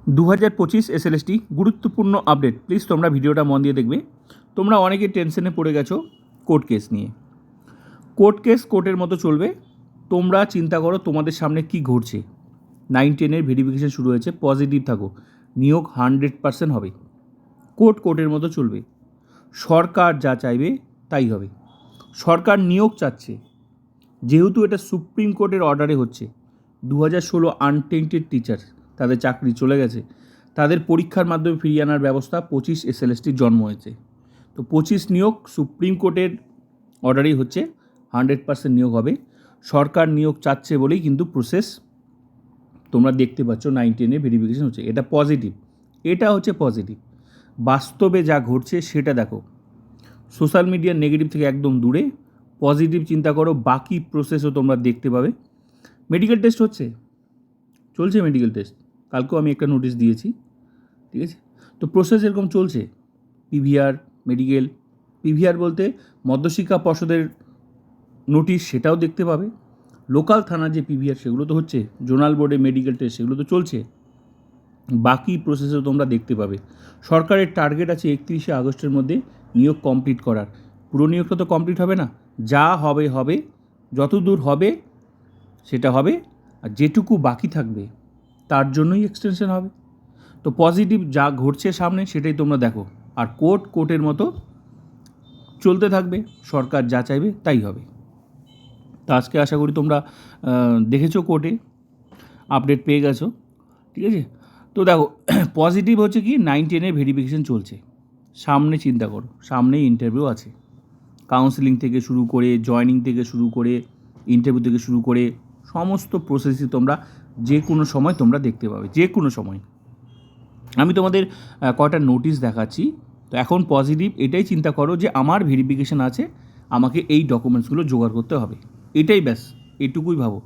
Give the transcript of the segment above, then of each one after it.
2025 SLST গুরুত্বপূর্ণ update. Please তোমরা ভিডিওটা মন দিয়ে দেখবে। তোমরা অনেকে টেনশনে পড়ে গেছো কোর্ট কেস নিয়ে। কোর্ট কেস কোর্টের মতো চলবে। তোমরা চিন্তা করো তোমাদের সামনে কি ঘটছে। 9-10 ভেরিফিকেশন শুরু হয়েছে, পজিটিভ থাকো, নিয়োগ 100% হবে। কোর্টের মতো চলবে। সরকার যা চাইবে তাই হবে। সরকার নিয়োগ চাচ্ছে, যেহেতু এটা সুপ্রিম কোর্টের অর্ডারে হচ্ছে। 2016 আনটেন্টেড টিচার, তাদের চাকরি চলে গেছে, তাদের পরীক্ষার মাধ্যমে ফিরিয়ে আনার ব্যবস্থা 25 এসএলএসটির জন্ম হয়েছে। তো 25 নিয়োগ সুপ্রিম কোর্টের অর্ডারেই হচ্ছে, 100% নিয়োগ হবে। সরকার নিয়োগ চাচ্ছে বলেই কিন্তু প্রসেস তোমরা দেখতে পাচ্ছ 9-10 ভেরিফিকেশন হচ্ছে। এটা পজিটিভ, এটা হচ্ছে পজিটিভ। বাস্তবে যা ঘটছে সেটা দেখো। সোশ্যাল মিডিয়ার নেগেটিভ থেকে একদম দূরে পজিটিভ চিন্তা করো, বাকি প্রসেসও তোমরা দেখতে পাবে। মেডিকেল টেস্ট চলছে মেডিকেল টেস্ট, কালকেও আমি একটা নোটিশ দিয়েছি, ঠিক আছে? তো প্রসেস এরকম চলছে। পিভিআর মেডিকেল, পিভিআর বলতে মধ্যশিক্ষা পর্ষদের নোটিশ, সেটাও দেখতে পাবে। লোকাল থানার যে পিভিআর সেগুলো তো হচ্ছে, জোনাল বোর্ডে মেডিকেল টেস্ট সেগুলো তো চলছে। বাকি প্রসেসও তোমরা দেখতে পাবে। সরকারের টার্গেট আছে 31শে আগস্টের মধ্যে নিয়োগ কমপ্লিট করার। পুরো নিয়োগটা তো কমপ্লিট হবে না, যা হবে হবে, যতদূর হবে সেটা হবে, আর যেটুকু বাকি থাকবে তার জন্যই এক্সটেনশন হবে। তো পজিটিভ যা ঘটছে সামনে সেটাই তোমরা দেখো, আর কোর্টের মতো চলতে থাকবে। সরকার যা চাইবে তাই হবে। তো আজকে আশা করি তোমরা দেখেছো, কোর্টে আপডেট পেয়ে গেছো, ঠিক আছে? তো দেখো, পজিটিভ হচ্ছে কি 9-10 ভেরিফিকেশন চলছে। সামনে চিন্তা করো, সামনেই ইন্টারভিউ আছে। কাউন্সেলিং থেকে শুরু করে, জয়নিং থেকে শুরু করে, ইন্টারভিউ থেকে শুরু করে সমস্ত প্রসেসই তোমরা যে কোনো সময় তোমরা দেখতে পাবে, যে কোনো সময়। আমি তোমাদের কয়টা নোটিশ দেখাচ্ছি। তো এখন পজিটিভ এটাই চিন্তা করো যে আমার ভেরিফিকেশান আছে, আমাকে এই ডকুমেন্টসগুলো জোগাড় করতে হবে, এটাই ব্যাস, এটুকুই ভাবো।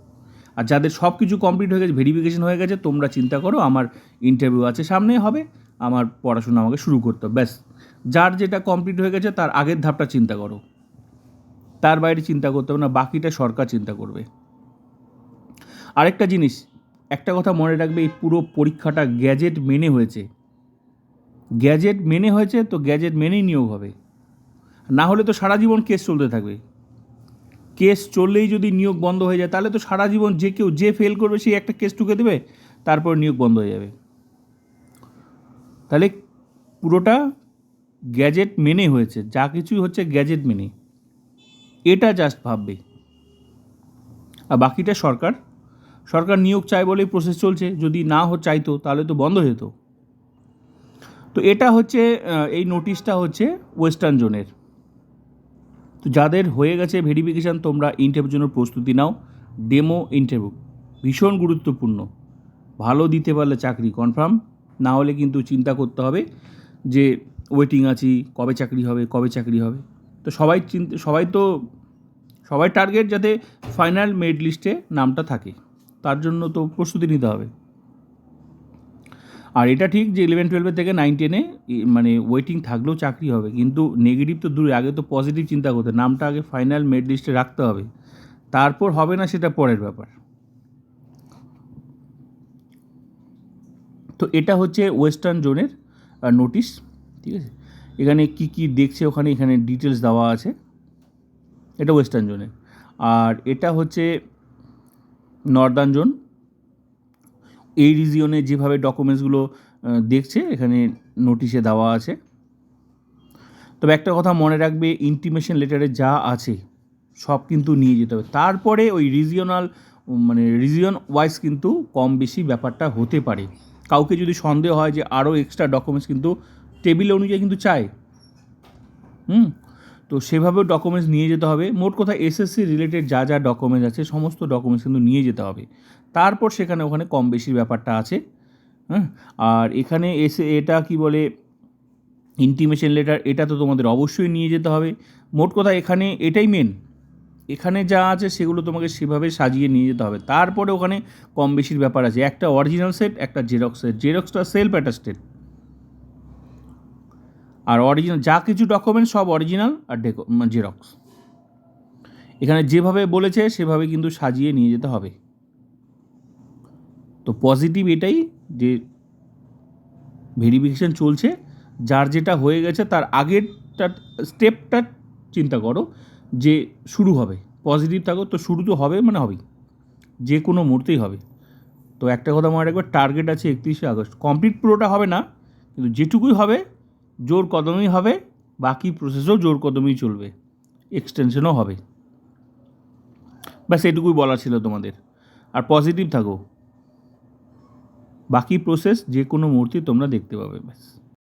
আর যাদের সব কিছু কমপ্লিট হয়ে গেছে, ভেরিফিকেশান হয়ে গেছে, তোমরা চিন্তা করো আমার ইন্টারভিউ আছে সামনে, হবে, আমার পড়াশোনা আমাকে শুরু করতে হবে, ব্যাস। যার যেটা কমপ্লিট হয়ে গেছে তার আগের ধাপটা চিন্তা করো, তার বাইরে চিন্তা করতে হবে না, বাকিটা সরকার চিন্তা করবে। আরেকটা জিনিস, একটা কথা মনে রাখবে, এই পুরো পরীক্ষাটা গ্যাজেট মেনে হয়েছে। গ্যাজেট মেনে হয়েছে তো গ্যাজেট মেনেই নিয়োগ হবে, না হলে তো সারা জীবন কেস চলতে থাকবে। কেস চললেই যদি নিয়োগ বন্ধ হয়ে যায়, তাহলে তো সারা জীবন যে ফেল করবে সেই একটা কেস টুকে দেবে, তারপর নিয়োগ বন্ধ হয়ে যাবে। তাহলে পুরোটা গ্যাজেট মেনে হয়েছে, যা কিছুই হচ্ছে গ্যাজেট মেনে, এটা জাস্ট ভাববে। আর বাকিটা সরকার নিয়োগ চায় বলেই প্রসেস চলছে। যদি না চাইতো তাহলে তো বন্ধ হয়ে যেত। তো এটা হচ্ছে, এই নোটিশটা হচ্ছে ওয়েস্টার্ন জোনের। তো যাদের হয়ে গেছে ভেরিফিকেশান, তোমরা ইন্টারভিউর জন্য প্রস্তুতি নাও। ডেমো ইন্টারভিউ ভীষণ গুরুত্বপূর্ণ। ভালো দিতে পারলে চাকরি কনফার্ম, না হলে কিন্তু চিন্তা করতে হবে যে ওয়েটিং আছি, কবে চাকরি হবে। তো সবাই টার্গেট যাতে ফাইনাল মেরিট লিস্টে নামটা থাকে, তার জন্য তো প্রস্তুতি নিতে হবে। আর এটা ঠিক যে 11-12 থেকে 9-10 মানে ওয়েটিং থাকলেও চাকরি হবে, কিন্তু নেগেটিভ তো দূরে, আগে তো পজিটিভ চিন্তা করতে, নামটা আগে ফাইনাল মেরিট লিস্টে রাখতে হবে, তারপর হবে না সেটা পরের ব্যাপার। তো এটা হচ্ছে ওয়েস্টার্ন জোনের নোটিশ, ঠিক আছে? এখানে কি দেখছে এখানে ডিটেলস দেওয়া আছে। এটা ওয়েস্টার্ন জোনের। আর এটা হচ্ছে নর্দার্ন জোন। এই রিজিয়নে যেভাবে ডকুমেন্টসগুলো দেখছে এখানে নোটিশে দেওয়া আছে। তবে একটা কথা মনে রাখবে, ইন্টিমেশন লেটারে যা আছে সব কিন্তু নিয়ে যেতে হবে। তারপরে ওই রিজিয়ন ওয়াইজ কিন্তু কম বেশি ব্যাপারটা হতে পারে। কাউকে যদি সন্দেহ হয় যে আরও এক্সট্রা ডকুমেন্টস কিন্তু টেবিল অনুযায়ী কিন্তু চায়, তো সেভাবেও ডকুমেন্টস নিয়ে যেতে হবে। মোট কথা এসএসসি রিলেটেড যা ডকুমেন্টস আছে সমস্ত ডকুমেন্টস কিন্তু নিয়ে যেতে হবে। তারপর ওখানে কম বেশির ব্যাপারটা আছে। আর এখানে এটা কি বলে, ইন্টিমেশন লেটার, এটা তো তোমাদের অবশ্যই নিয়ে যেতে হবে। মোট কথা এখানে এটাই মেন, এখানে যা আছে সেগুলো তোমাকে সেভাবে সাজিয়ে নিয়ে যেতে হবে। তারপরে ওখানে কম বেশির ব্যাপার আছে, একটা অরিজিনাল সেট, একটা জেরক্স সেট। জেরক্সটা সেলফ অ্যাটাস্টেড, আর অরিজিনাল যা কিছু ডকুমেন্ট সব অরিজিনাল আর জেরক্স। এখানে যেভাবে বলেছে সেভাবে কিন্তু সাজিয়ে নিয়ে যেতে হবে। তো পজিটিভ এটাই যে ভেরিফিকেশান চলছে, যার যেটা হয়ে গেছে তার আগেরটা স্টেপটা চিন্তা করো যে শুরু হবে, পজিটিভ থাকো তো শুরু তো হবে, মানে হবেই, যে কোনো মুহূর্তেই হবে। তো একটা কথা মনে রাখবে, টার্গেট আছে 31শে আগস্ট, কমপ্লিট পুরোটা হবে না, কিন্তু যেটুকুই হবে জোর কদমেই হবে, বাকি প্রসেসও জোর কদমেই চলবে, এক্সটেনশনও হবে। ব্যাস এটুকুই বলার ছিল তোমাদের। আর পজিটিভ থাকো, বাকি প্রসেস যে কোনো মুহূর্তে তোমরা দেখতে পাবে, ব্যাস।